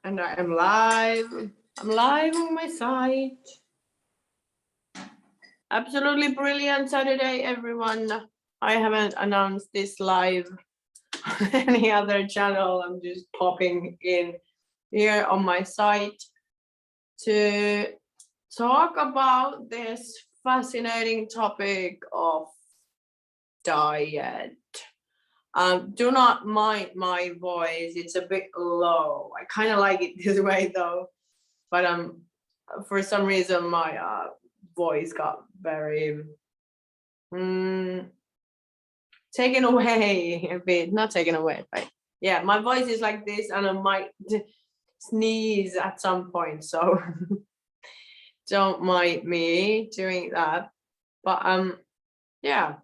And I am live. I'm live on my site. Absolutely brilliant Saturday, everyone. I haven't announced this live on any other channel. I'm just popping in here on my site to talk about this fascinating topic of diet. Do not mind my voice, it's a bit low. I kind of like it this way though, but for some reason my voice got very taken away a bit. Not taken away, but yeah, my voice is like this, and I might sneeze at some point, so don't mind me doing that. But yeah,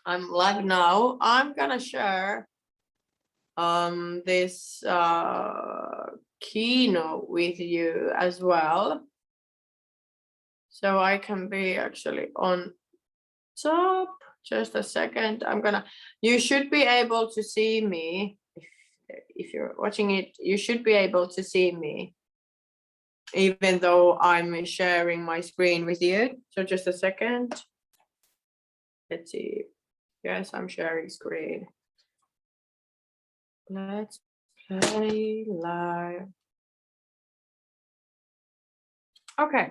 I'm live now. I'm gonna share this keynote with you as well, so I can be actually on top. Just a second. You should be able to see me. If you're watching it, you should be able to see me, even though I'm sharing my screen with you. So just a second. Let's see. Yes, I'm sharing screen. Let's play live. Okay,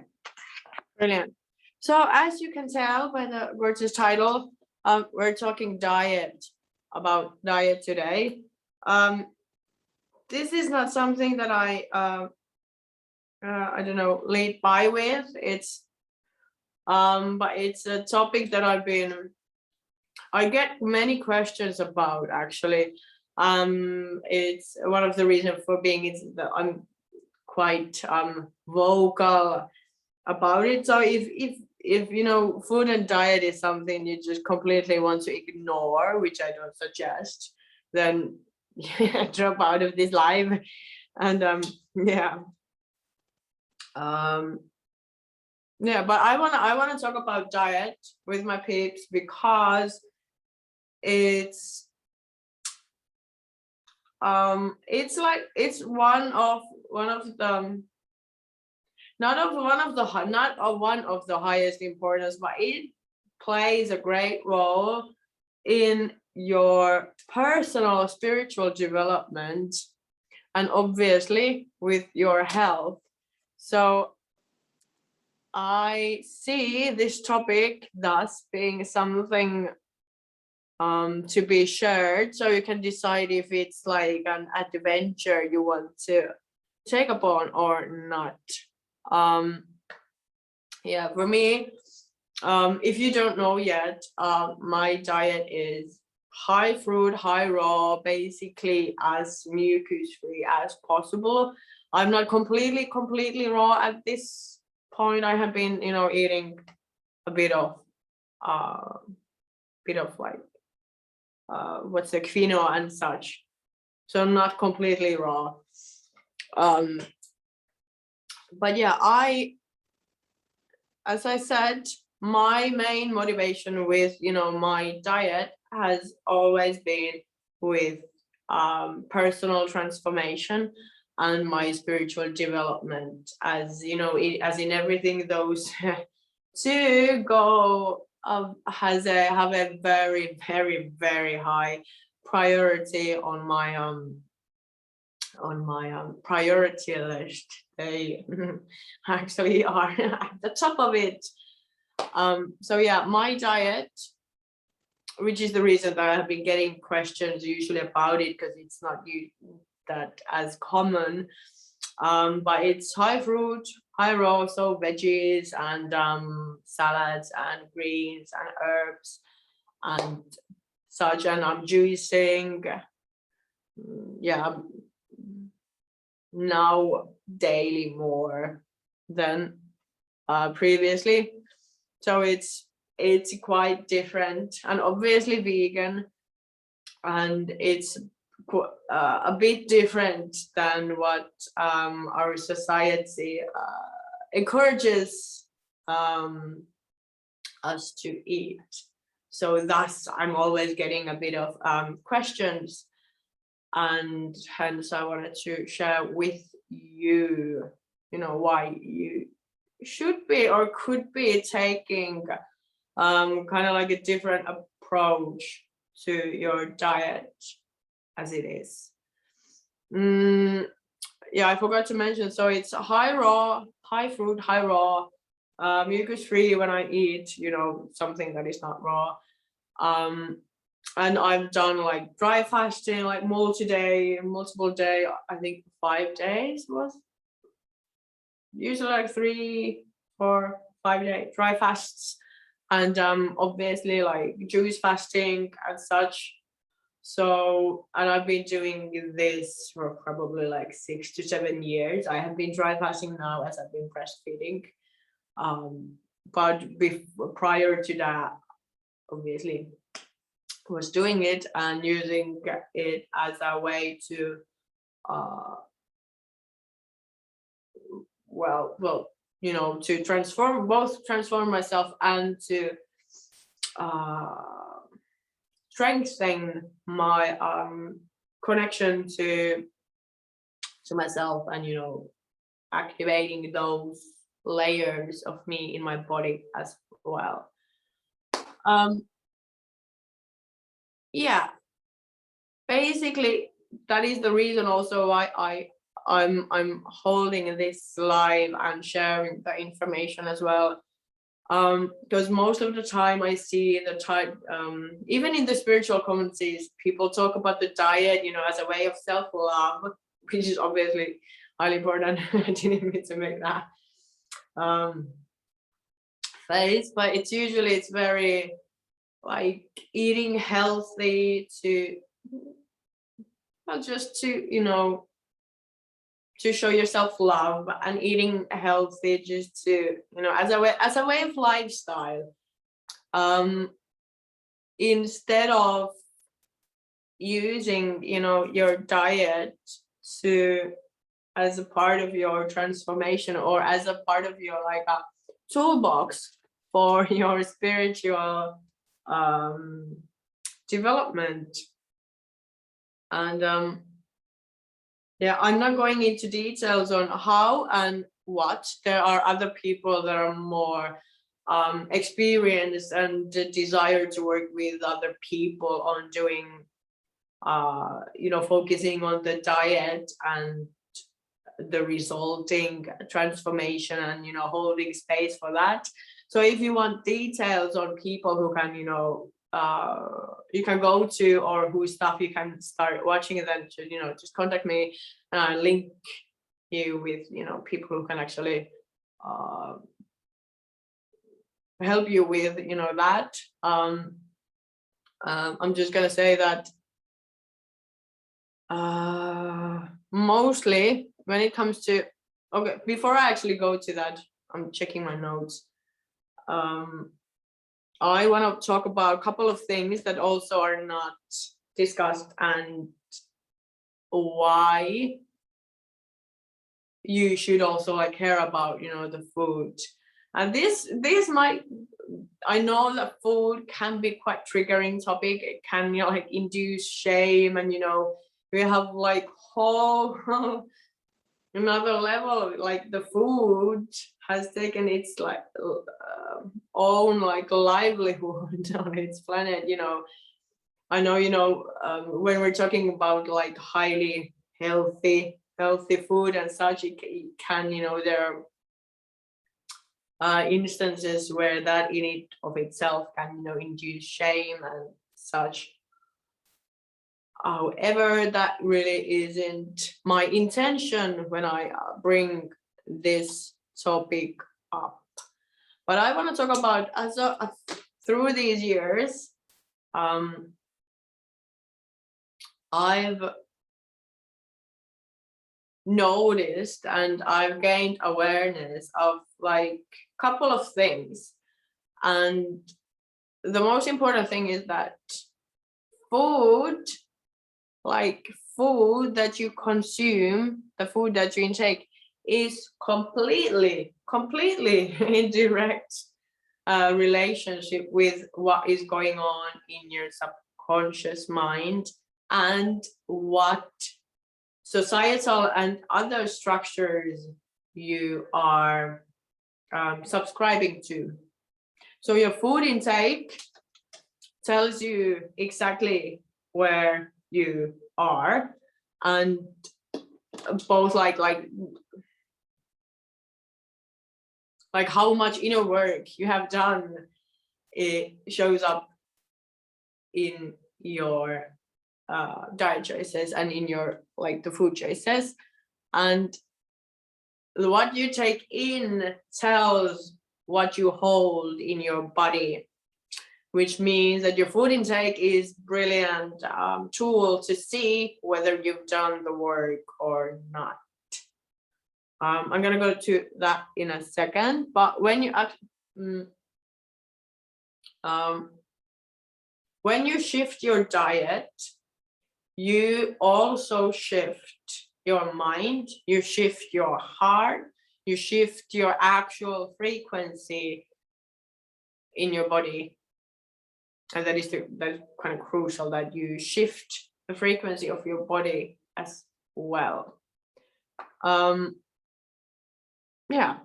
brilliant. So as you can tell by the Virtue's title, we're talking about diet today. This is not something that I don't know, lead by with. It's but it's a topic that I get many questions about actually. It's one of the reasons for being is that I'm quite vocal about it. So if you know, food and diet is something you just completely want to ignore, which I don't suggest, then drop out of this live. And yeah, but I wanna talk about diet with my peeps because it's like it's one of the not one of the highest importance, but it plays a great role in your personal spiritual development and obviously with your health. So I see this topic thus being something to be shared, so you can decide if it's like an adventure you want to take upon or not. Yeah, for me, if you don't know yet, my diet is high fruit, high raw, basically as mucus free as possible. I'm not completely raw at this point. I have been, eating a bit of like what's the quinoa and such, so not completely raw. But yeah, as I said, my main motivation with my diet has always been with personal transformation and my spiritual development, as as in everything, those two go have a very very high priority on my priority list. They actually are at the top of it. So yeah, my diet, which is the reason that I have been getting questions usually about it, because it's not that as common. But it's high fruit, high raw, so veggies and salads and greens and herbs and such, and I'm juicing. Yeah, now daily more than previously, so it's quite different, and obviously vegan, and it's a bit different than what our society encourages us to eat. So thus I'm always getting a bit of questions and hence I wanted to share with you, why you should be or could be taking kind of like a different approach to your diet as it is. Yeah, I forgot to mention, so it's high raw, high fruit, high raw, mucus free when I eat, something that is not raw. And I've done like dry fasting, like multiple day, I think 5 days was usually like 3, 4, 5 day dry fasts, and obviously like juice fasting and such. So, and I've been doing this for probably like 6 to 7 years. I have been dry fasting now as I've been breastfeeding. But prior to that, obviously, was doing it and using it as a way to, to transform myself and to strengthen my connection to myself, and activating those layers of me in my body as well. Yeah, basically that is the reason also why I'm holding this live and sharing the information as well. Because most of the time I see the type, even in the spiritual communities, people talk about the diet, as a way of self-love, which is obviously highly important. I didn't mean to make that face, but it's very like eating healthy to, not just to, to show yourself love, and eating healthy just to, as a way of lifestyle, instead of using, your diet to, as a part of your transformation, or as a part of your like a toolbox for your spiritual development. And yeah, I'm not going into details on how and what. There are other people that are more experienced and the desire to work with other people on doing, focusing on the diet and the resulting transformation, and holding space for that. So if you want details on people who can, you can go to, or whose stuff you can start watching, and then just contact me, and I'll link you with people who can actually help you with that. I'm just gonna say that mostly when it comes to, okay, before I actually go to that, I'm checking my notes. I want to talk about a couple of things that also are not discussed, and why you should also like care about the food. And this might, I know that food can be quite triggering topic. It can like induce shame, and we have like whole another level, like the food has taken its like own like livelihood on its planet. I know when we're talking about like highly healthy food and such, it can, there are instances where that in it of itself can induce shame and such. However, that really isn't my intention when I bring this topic up. But I want to talk about, through these years, I've noticed and I've gained awareness of like a couple of things. And the most important thing is that food, like food that you consume, the food that you intake, is completely in direct relationship with what is going on in your subconscious mind and what societal and other structures you are subscribing to. So your food intake tells you exactly where you are, and both like how much inner work you have done, it shows up in your diet choices and in your the food choices. And what you take in tells what you hold in your body, which means that your food intake is brilliant tool to see whether you've done the work or not. I'm gonna go to that in a second, but when you when you shift your diet, you also shift your mind, you shift your heart, you shift your actual frequency in your body. And that's kind of crucial, that you shift the frequency of your body as well. Yeah.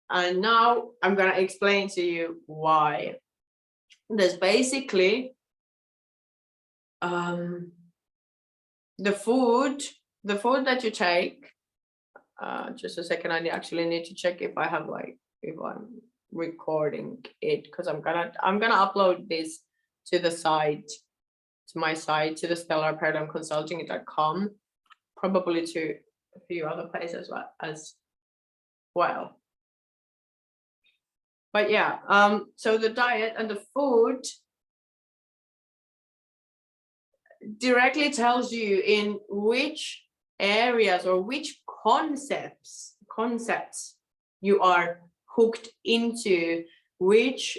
And now I'm gonna explain to you why. There's basically the food that you take. Just a second, I actually need to check if I have if I'm recording it, because I'm gonna upload this to the site, to my site, to the stellarparadigmconsulting.com, probably to a few other places as well. But yeah, so the diet and the food directly tells you in which areas or which concepts you are hooked into, which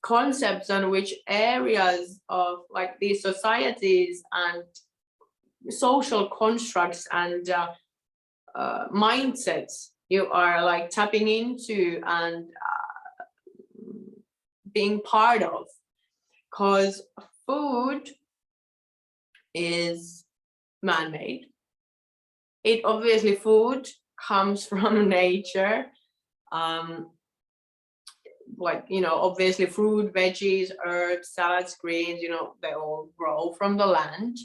concepts and which areas of these societies and social constructs and mindsets you are tapping into and being part of. Because food is man-made. It obviously, food comes from nature. Obviously fruit, veggies, herbs, salads, greens, they all grow from the land.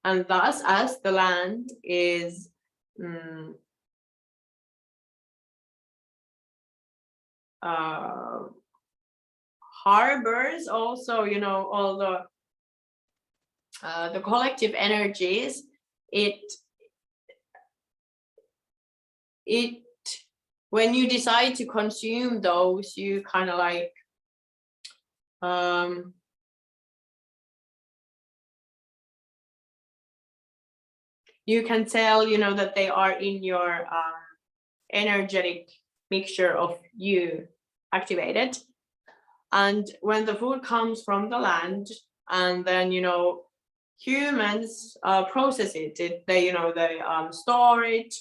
And thus, as the land is harbors also, all the collective energies, it when you decide to consume those, you kind of you can tell, that they are in your energetic mixture of you activated. And when the food comes from the land, and then humans process it, they store it,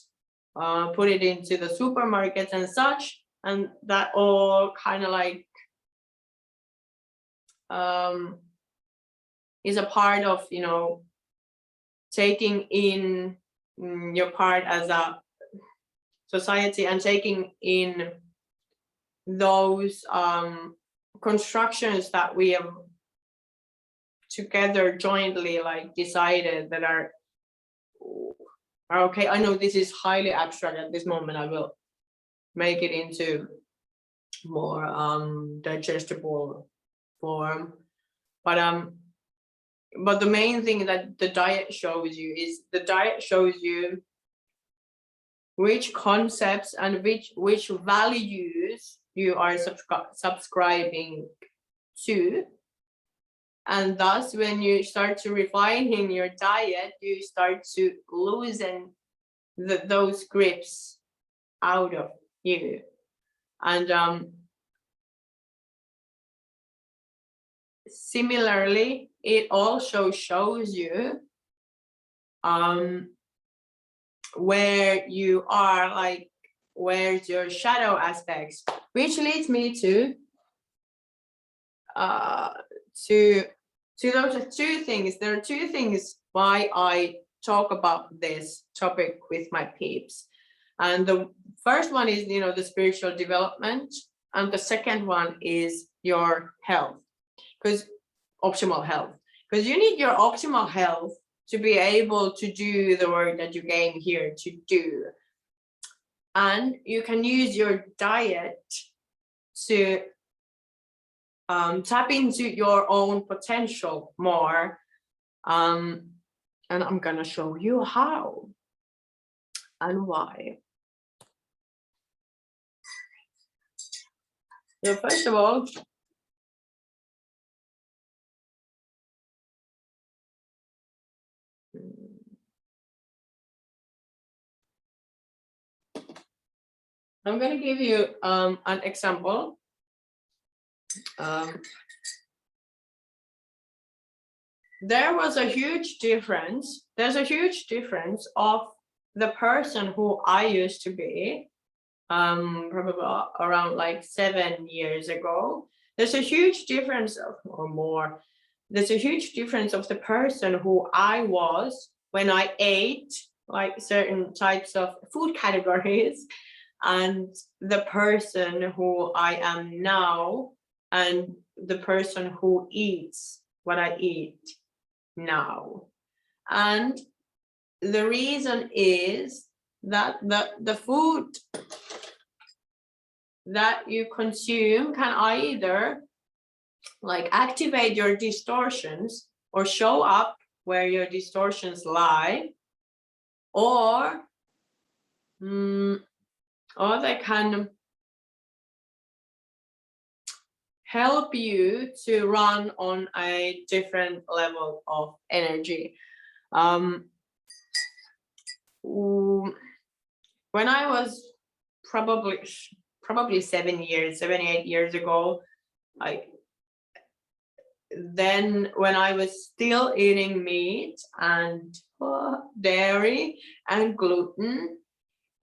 put it into the supermarkets and such, and that all kind of is a part of taking in your part as a society and taking in those constructions that we have together jointly decided that are okay. I know this is highly abstract at this moment. I will make it into more digestible form, but the main thing that the diet shows you is which concepts and which values you are subscribing to. And thus, when you start to refine in your diet, you start to loosen those grips out of you. And similarly, it also shows you where you are, where's your shadow aspects, which leads me to to those two things. There are two things why I talk about this topic with my peeps. And the first one is, the spiritual development. And the second one is your health, because optimal health, because you need your optimal health to be able to do the work that you came here to do. And you can use your diet to tap into your own potential more. And I'm gonna show you how and why. So first of all, I'm going to give you an example. There was a huge difference. There's a huge difference of the person who I used to be, probably around like 7 years ago. There's a huge difference or more. There's a huge difference of the person who I was when I ate like certain types of food categories, and the person who I am now, and the person who eats what I eat now. And the reason is that the food that you consume can either like activate your distortions or show up where your distortions lie, or they can help you to run on a different level of energy. When I was probably 7, 8 years ago, then when I was still eating meat and dairy and gluten,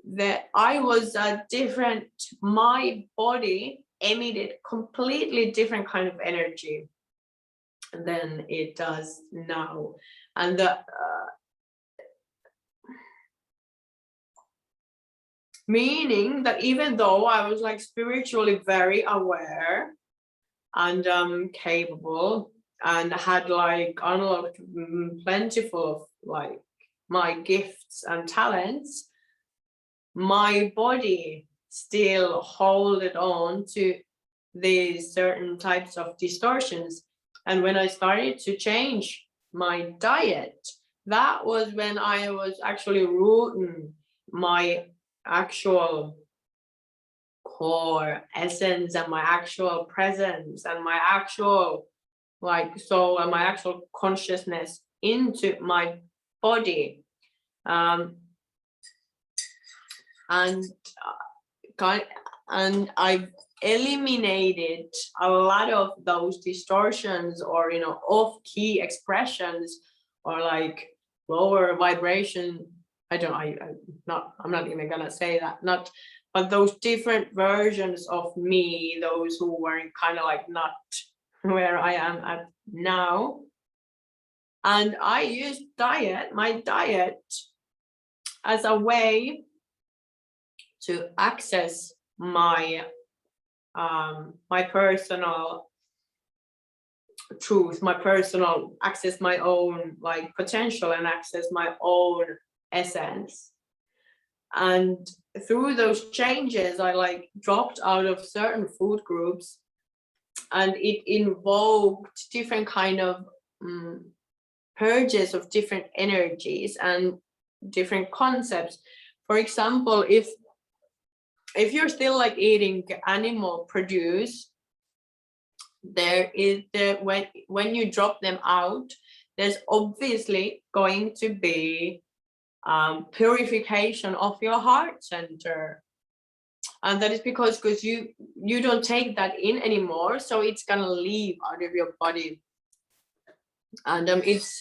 that I was different. My body emitted completely different kind of energy than it does now. And meaning that even though I was like spiritually very aware and capable and had like unlocked plentiful of like my gifts and talents, my body still holded on to these certain types of distortions. And when I started to change my diet, that was when I was actually rooting my actual core essence and my actual presence and my actual like soul and my actual consciousness into my body. And I've eliminated a lot of those distortions or off-key expressions or like lower vibration. I'm not even gonna say that, but those different versions of me, those who were kind of like not where I am at now. And I used my diet as a way to access my my personal truth, access my own like potential and access my own essence. And through those changes, I like dropped out of certain food groups, and it invoked different kind of purges of different energies and different concepts. For example, if you're still like eating animal produce, there is when you drop them out, there's obviously going to be purification of your heart center, and that is because you don't take that in anymore, so it's gonna leave out of your body. And it's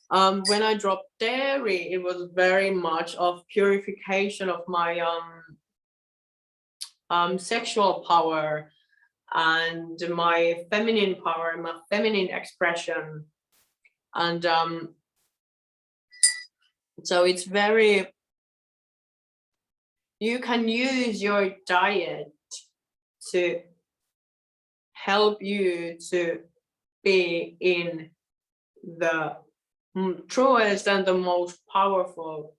when I dropped dairy, it was very much of purification of my sexual power and my feminine power, my feminine expression. And so it's very, you can use your diet to help you to be in the truest and the most powerful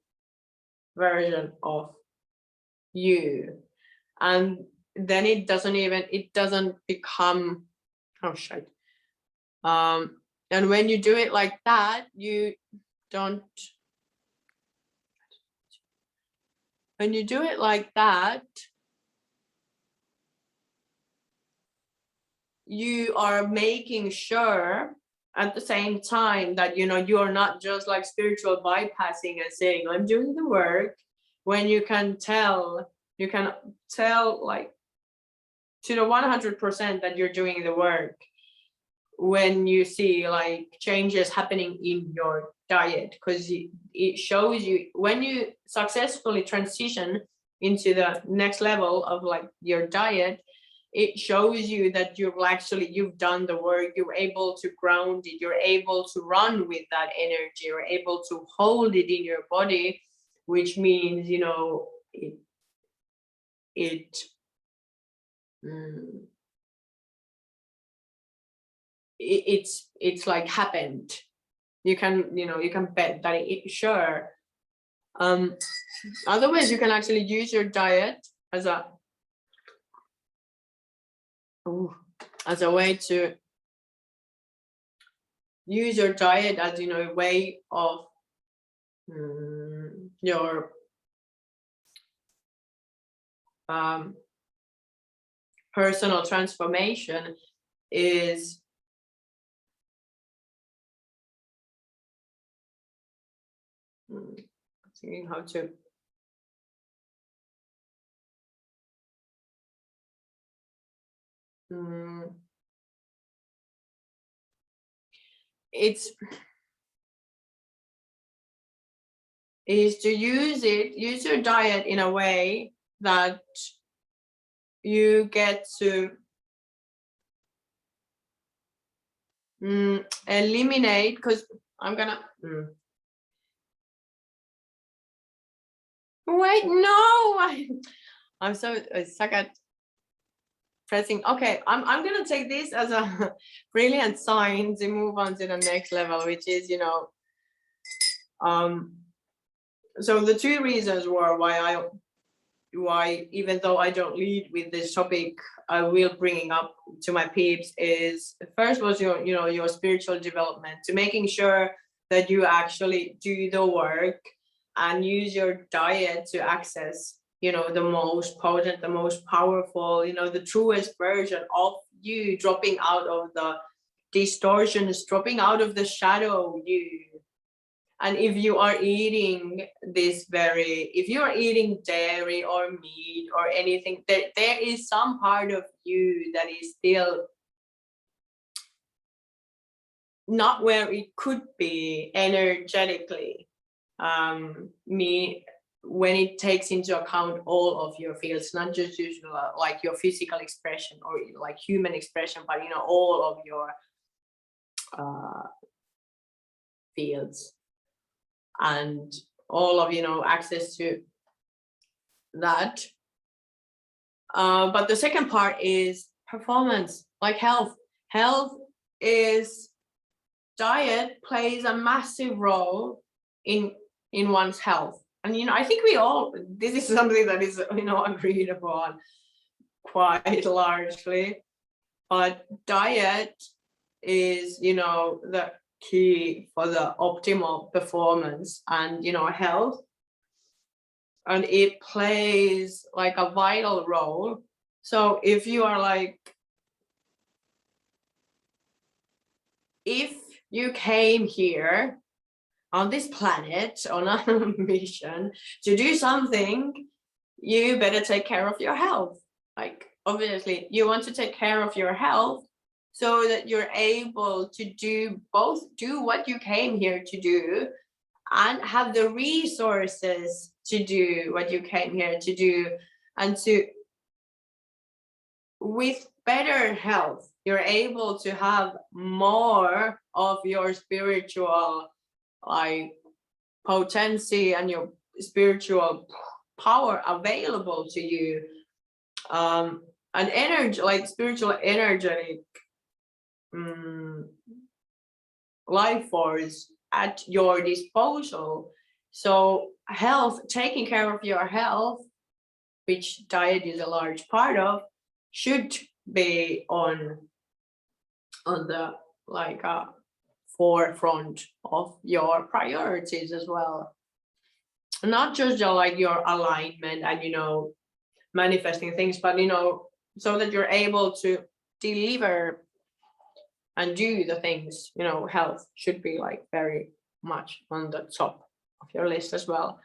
version of you. And then it doesn't become, oh shit. And when you do it like that, when you do it like that, you are making sure at the same time that, you know, you are not just like spiritual bypassing and saying, I'm doing the work, when you can tell like to the 100% that you're doing the work when you see like changes happening in your diet, because it shows you when you successfully transition into the next level of like your diet, it shows you that you've done the work, you're able to ground it, you're able to run with that energy, you're able to hold it in your body, which means, you know, it's like happened. You can bet that sure. Otherwise you can actually use your diet as a way to use your diet as, you know, a way of your personal transformation is thinking how to is to use your diet in a way that you get to eliminate, because I'm gonna wait, no, I'm so stuck at pressing. Okay, I'm gonna take this as a brilliant sign to move on to the next level, which is, you know, so the two reasons were why even though I don't lead with this topic, I will bringing up to my peeps is, first was your spiritual development, to making sure that you actually do the work and use your diet to access, you know, the most potent, the most powerful, you know, the truest version of you, dropping out of the distortions, dropping out of the shadow you. And if you are eating if you are eating dairy or meat or anything, there is some part of you that is still not where it could be energetically. When it takes into account all of your fields, not just usual, like your physical expression or like human expression, but, you know, all of your fields and all of, you know, access to that. But the second part is performance, like health. Health is, diet plays a massive role in one's health. And, you know, I think this is something that is, you know, agreed upon quite largely, but diet is, you know, the key for the optimal performance and, you know, health. And it plays like a vital role. So if you are like, if you came here on this planet on a mission to do something, you better take care of your health. Like, obviously you want to take care of your health so that you're able to do what you came here to do and have the resources to do what you came here to do, and to with better health, you're able to have more of your spiritual like potency and your spiritual power available to you, an energy like spiritual energetic life force at your disposal. So health, taking care of your health, which diet is a large part of, should be on the like forefront of your priorities as well. Not just like your alignment and manifesting things, but so that you're able to deliver and do the things. Health should be like very much on the top of your list as well.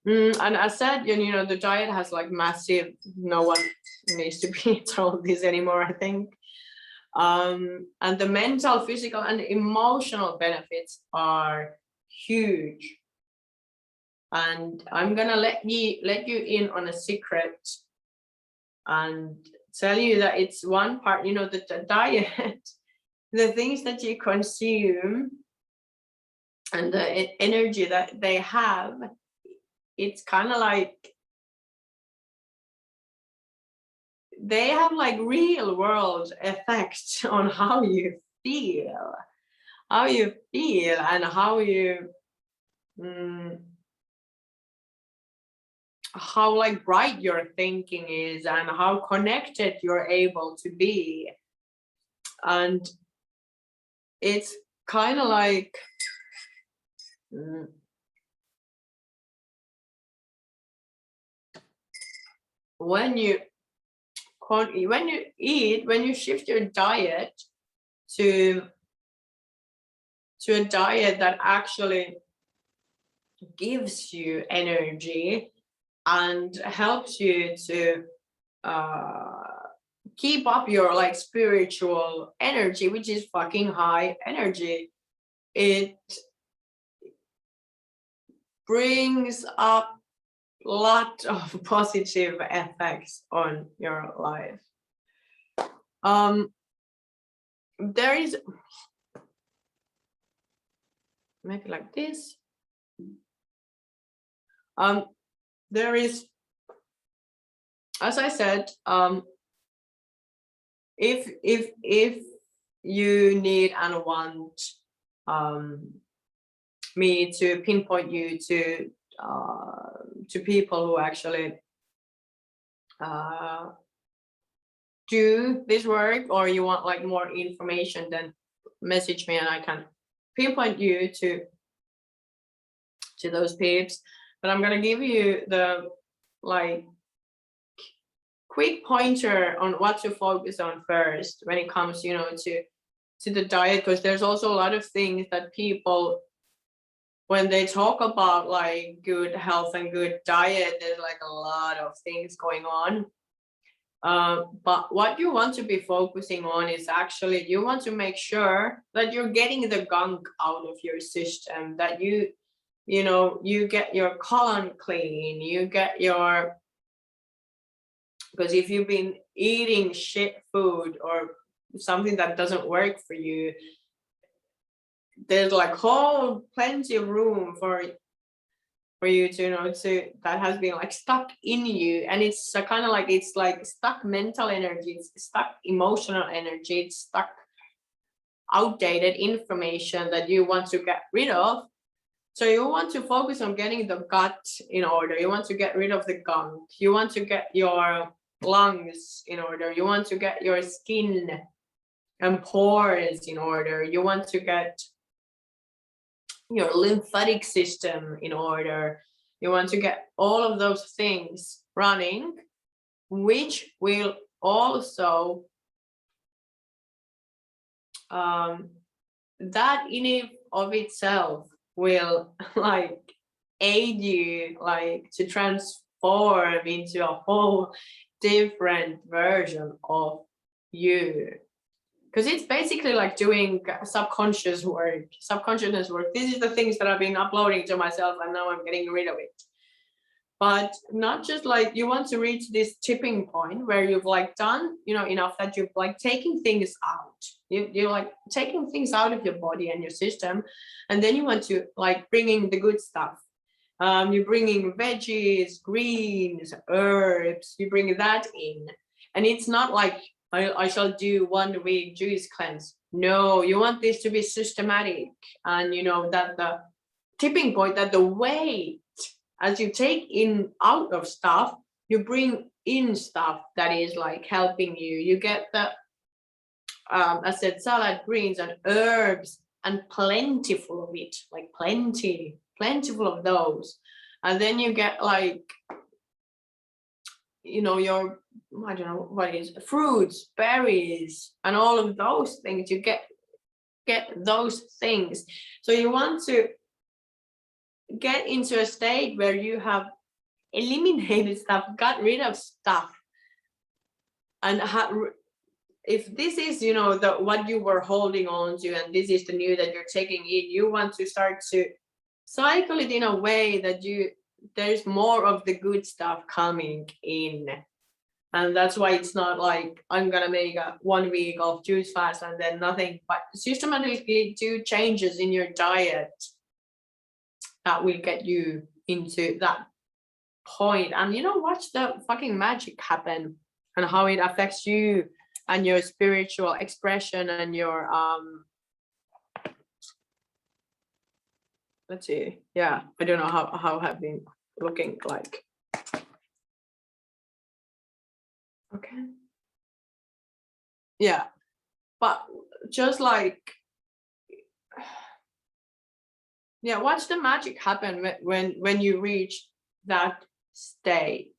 And as said, the diet has like massive, no one needs to be told this anymore, I think. And the mental, physical, and emotional benefits are huge. And I'm gonna let you in on a secret and tell you that it's one part, the diet, the things that you consume and the energy that they have, it's kind of like they have like real world effects on how you feel and how you how like bright your thinking is and how connected you're able to be. And it's kind of like when you shift your diet to a diet that actually gives you energy and helps you to keep up your like spiritual energy, which is fucking high energy, it brings up a lot of positive effects on your life. There is, make it like this. There is, as I said, if you need and want me to pinpoint you to people who actually do this work, or you want like more information, then message me and I can pinpoint you to those peeps. But I'm gonna give you the like quick pointer on what to focus on first when it comes, to the diet, because there's also a lot of things that people, when they talk about like good health and good diet, there's like a lot of things going on. But what you want to be focusing on is actually you want to make sure that you're getting the gunk out of your system, that you get your colon clean, you get your, because if you've been eating shit food or something that doesn't work for you, there's like plenty of room for you to to that has been like stuck in you, and it's kind of like it's like stuck mental energy, it's stuck emotional energy, it's stuck outdated information that you want to get rid of. So you want to focus on getting the gut in order, you want to get rid of the gunk, you want to get your lungs in order, you want to get your skin and pores in order, you want to get your lymphatic system in order, you want to get all of those things running, which will also that in of itself will like aid you like to transform into a whole different version of you, because it's basically like doing subconsciousness work. This is the things that I've been uploading to myself, and now I'm getting rid of it. but not just like you want to reach this tipping point where you've like done, you know, enough that you've like taking things out. You're like taking things out of your body and your system, and then you want to like bringing the good stuff. You're bringing veggies, greens, herbs, you bring that in. And it's not like I shall do 1 week juice cleanse. No, you want this to be systematic, and you know that the tipping point, that the weight as you take in out of stuff, you bring in stuff that is like helping you. You get the I said salad, greens and herbs, and plentiful of it, like plentiful of those. And then you get like, you know, your, I don't know what it is, fruits, berries, and all of those things. You get those things. So you want to get into a state where you have eliminated stuff, got rid of stuff, and if this is, you know, the what you were holding on to, and this is the new that you're taking in, you want to start to cycle it in a way that there's more of the good stuff coming in. And that's why it's not like I'm gonna make a 1 week of juice fast and then nothing, but systematically do changes in your diet that will get you into that point. And you know, watch the fucking magic happen, and how it affects you and your spiritual expression and your let's see, yeah, I don't know how have been looking like. Okay, yeah, but just like, yeah, watch the magic happen when you reach that state,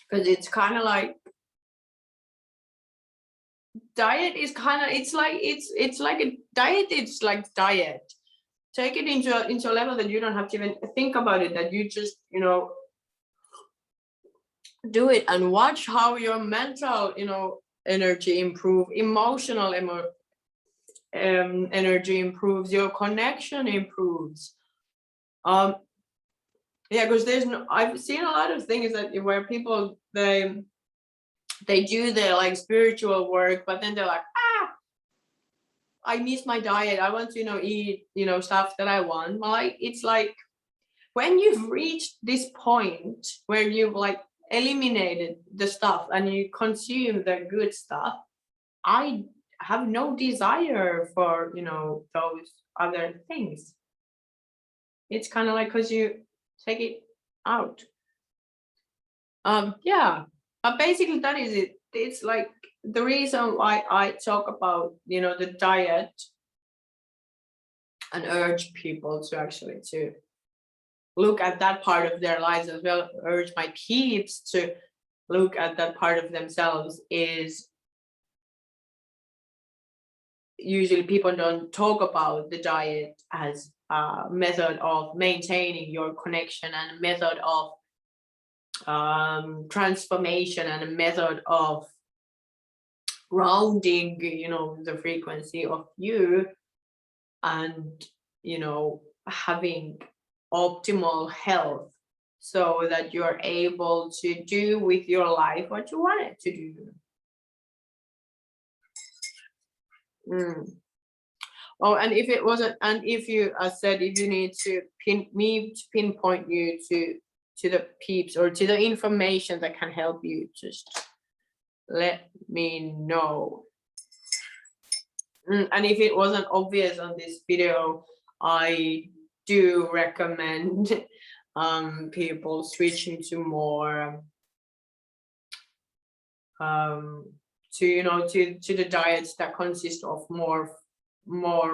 because it's kind of like diet is kind of, it's like a diet. It's like diet. Take it into a level that you don't have to even think about it, that you just, you know, do it, and watch how your mental, you know, energy improve, emotional energy improves, your connection improves. Yeah, because there's no, I've seen a lot of things that where people they do their like spiritual work, but then they're like, I miss my diet, I want to, you know, eat, you know, stuff that I want. Like, it's like when you've reached this point where you've like eliminated the stuff and you consume the good stuff, I have no desire for, you know, those other things. It's kind of like, because you take it out. Yeah, but basically that is it. It's like the reason why I talk about, you know, the diet, and urge people to actually to look at that part of their lives as well, urge my peeps to look at that part of themselves, is usually people don't talk about the diet as a method of maintaining your connection, and a method of transformation, and a method of grounding, you know, the frequency of you, and, you know, having optimal health, so that you're able to do with your life what you want it to do. Oh, and if it wasn't, and if you, I said, if you need to pinpoint you to the peeps or to the information that can help you, just let me know. And if it wasn't obvious on this video, I do recommend people switching to more to, you know, to the diets that consist of more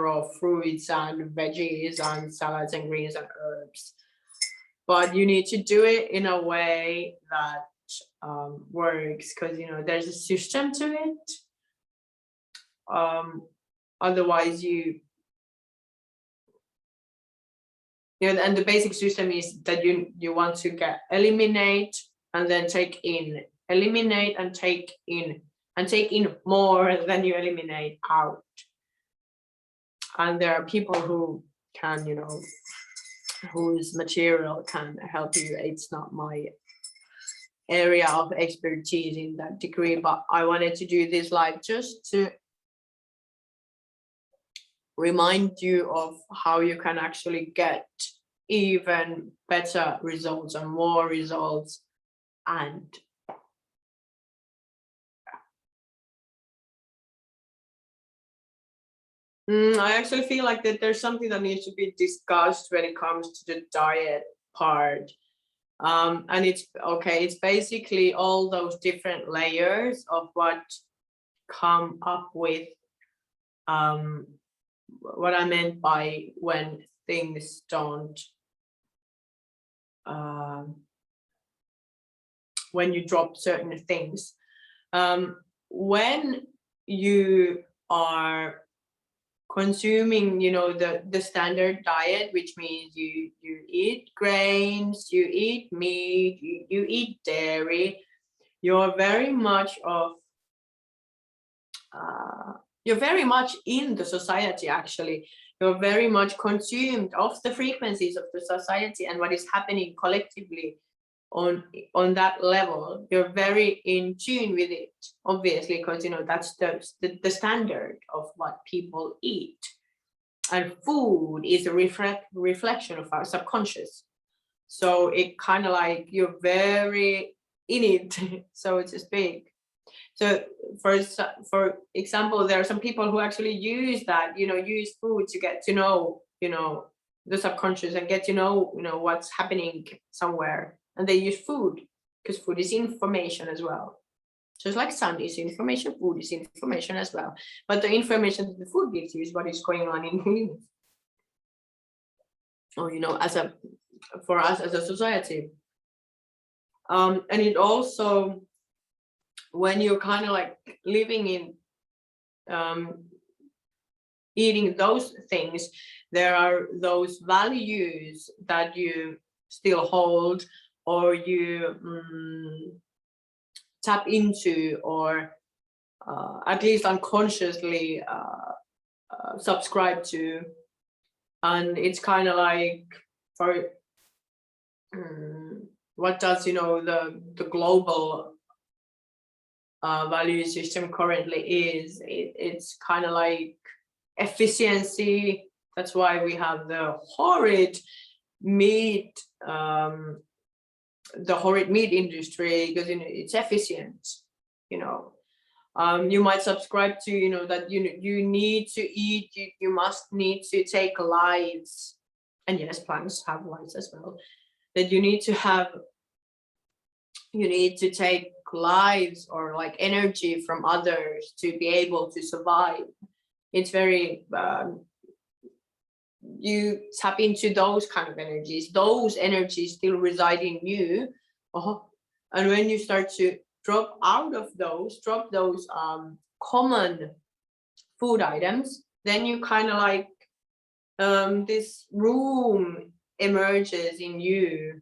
of fruits and veggies and salads and greens and herbs. But you need to do it in a way that works, because, you know, there's a system to it. Otherwise you know, and the basic system is that you want to eliminate and then take in, eliminate and take in more than you eliminate out. And there are people who can, you know, whose material can help you. It's not my area of expertise in that degree, but I wanted to do this live just to remind you of how you can actually get even better results and more results. And I actually feel like that there's something that needs to be discussed when it comes to the diet part. And it's okay, it's basically all those different layers of what come up with what I meant by when things don't when you drop certain things. When you are consuming, you know, the standard diet, which means you eat grains, you eat meat, you eat dairy, you're very much of you're very much in the society. Actually, you're very much consumed of the frequencies of the society and what is happening collectively on that level. You're very in tune with it, obviously, because you know that's the standard of what people eat, and food is a reflection of our subconscious. So it kind of like you're very in it, so it's big. So for example, there are some people who actually use that, you know, use food to get to know, you know, the subconscious and get to know, you know, what's happening somewhere. And they use food because food is information as well. Just like sun is information, food is information as well. But the information that the food gives you is what is going on in you. Or, you know, for us as a society. And it also, when you're kind of like living in eating those things, there are those values that you still hold, or you tap into, or at least unconsciously subscribe to. And it's kind of like, for what does, you know, the global value system currently is, it's kind of like efficiency. That's why we have the horrid meat industry, because, you know, it's efficient. You know, you might subscribe to, you know, that you need to eat, you must need to take lives, and yes, plants have lives as well, that you need to take lives or like energy from others to be able to survive. It's very you tap into those kind of energies. Those energies still reside in you. And when you start to drop those common food items, then you kind of like this room emerges in you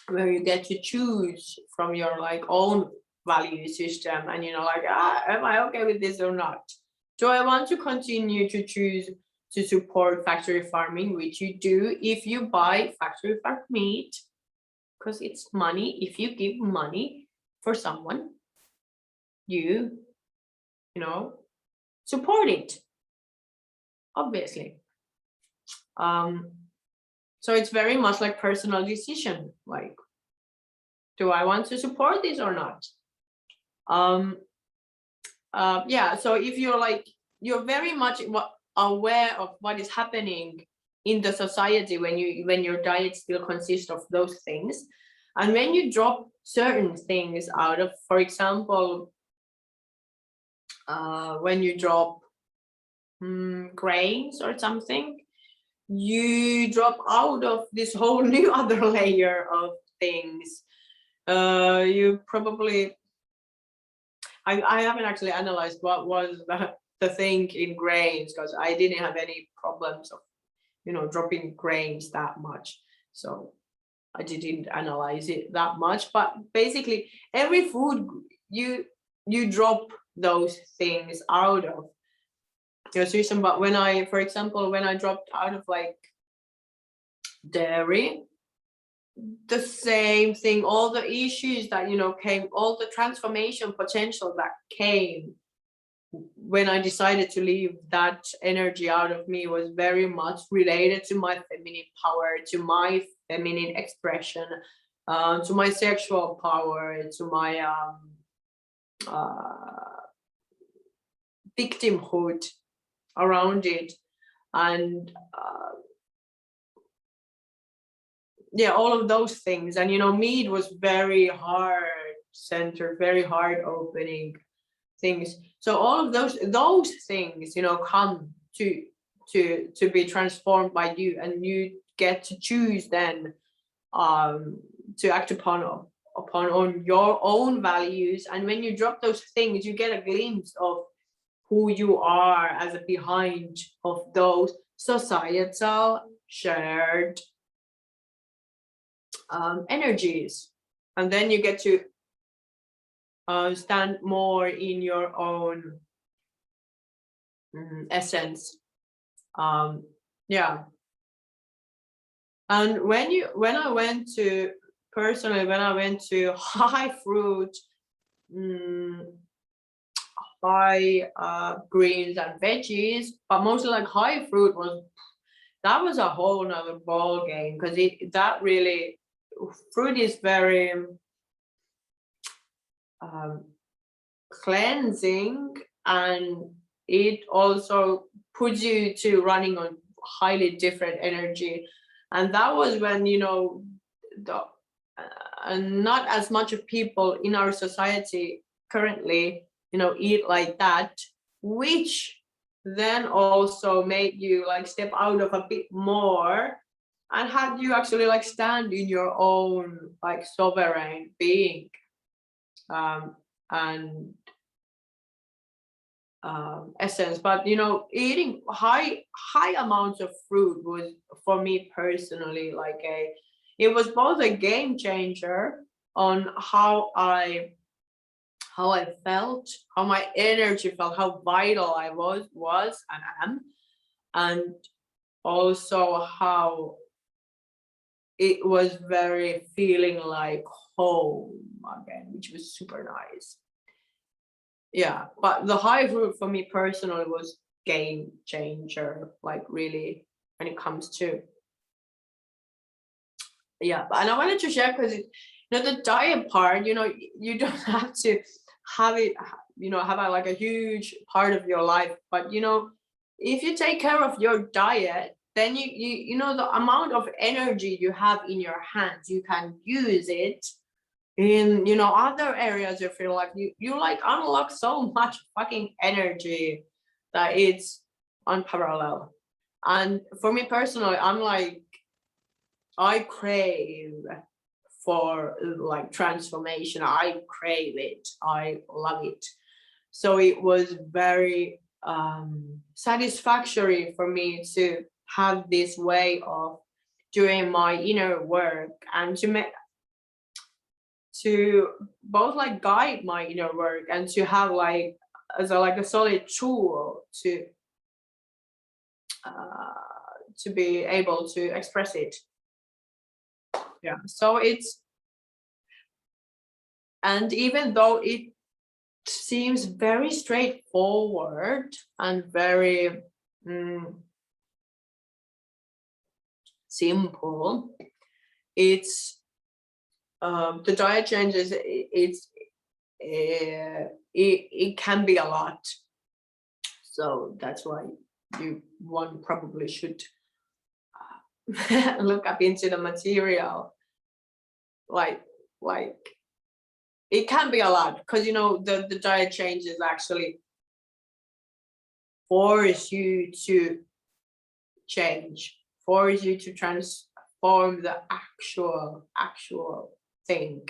where you get to choose from your like own value system, and you know, like, am I okay with this or not? Do I want to continue to choose to support factory farming, which you do if you buy factory farm meat, because it's money. If you give money for someone, you know, support it, obviously. So it's very much like personal decision, like, do I want to support this or not? Yeah, so if you're like, you're very much aware of what is happening in the society when your diet still consists of those things, and when you drop certain things out of, for example, when you drop grains or something, you drop out of this whole new other layer of things. You probably, I haven't actually analyzed what was the thing in grains, because I didn't have any problems of, you know, dropping grains that much, so I didn't analyze it that much. But basically every food you drop those things out of. But when I, for example, when I dropped out of like dairy, the same thing, all the issues that, you know, came, all the transformation potential that came when I decided to leave that energy out of me was very much related to my feminine power, to my feminine expression, to my sexual power, to my victimhood around it. And yeah, all of those things. And, you know, mead was very hard center, very hard opening things. So all of those things, you know, come to be transformed by you, and you get to choose then to act upon on your own values. And when you drop those things, you get a glimpse of who you are as a behind of those societal shared energies. And then you get to stand more in your own essence. Yeah. And when I went to high fruit, high greens and veggies, but mostly like high fruit was a whole nother ball game, because that really, fruit is very cleansing, and it also puts you to running on highly different energy. And that was when, you know, not as much of people in our society currently, you know, eat like that, which then also made you like step out of a bit more and had you actually like stand in your own like sovereign being. And essence. But, you know, eating high amounts of fruit was, for me personally, like it was both a game changer on how I felt, how my energy felt, how vital I was and am, and also how it was very feeling like home again, which was super nice. Yeah, but the high fruit for me personally was game changer, like really, when it comes to, yeah. And I wanted to share, because you know, the diet part, you know, you don't have to have it, you know, have like a huge part of your life, but, you know, if you take care of your diet, then you know, the amount of energy you have in your hands, you can use it in, you know, other areas of your life. You like unlock so much fucking energy that it's unparalleled. And for me personally, I'm like, I crave for like transformation. I crave it, I love it. So it was very satisfactory for me to have this way of doing my inner work, and to both like guide my inner work, and to have like as a solid tool to be able to express it. Yeah, so it's, and even though it seems very straightforward and very simple, it's the diet changes, it can be a lot. So that's why one probably should look up into the material. Like it can be a lot, because, you know, the diet changes actually force you to change, force you to transform the actual thing,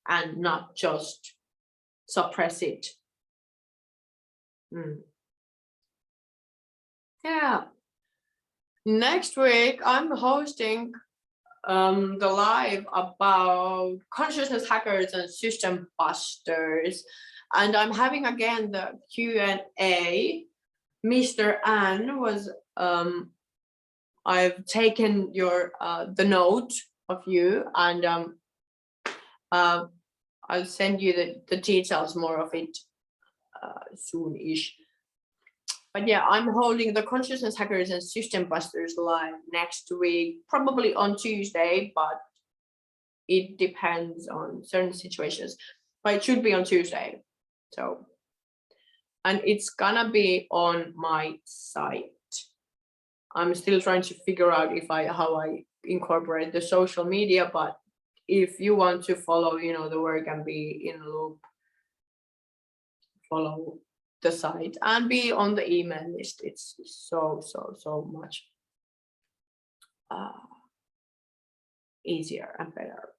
and not just suppress it. Yeah. Next week I'm hosting the live about consciousness hackers and system busters, and I'm having again the Q&A. Mr. An was I've taken your the note of you, and I'll send you the details more of it soon-ish. But yeah, I'm holding the Consciousness Hackers and System Busters live next week, probably on Tuesday, but it depends on certain situations. But it should be on Tuesday. So, and it's gonna be on my site. I'm still trying to figure out how I incorporate the social media, but if you want to follow, the work and be in a loop, follow the site and be on the email list. It's so much easier and better.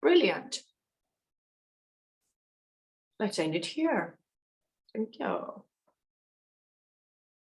Brilliant. Let's end it here. Thank you.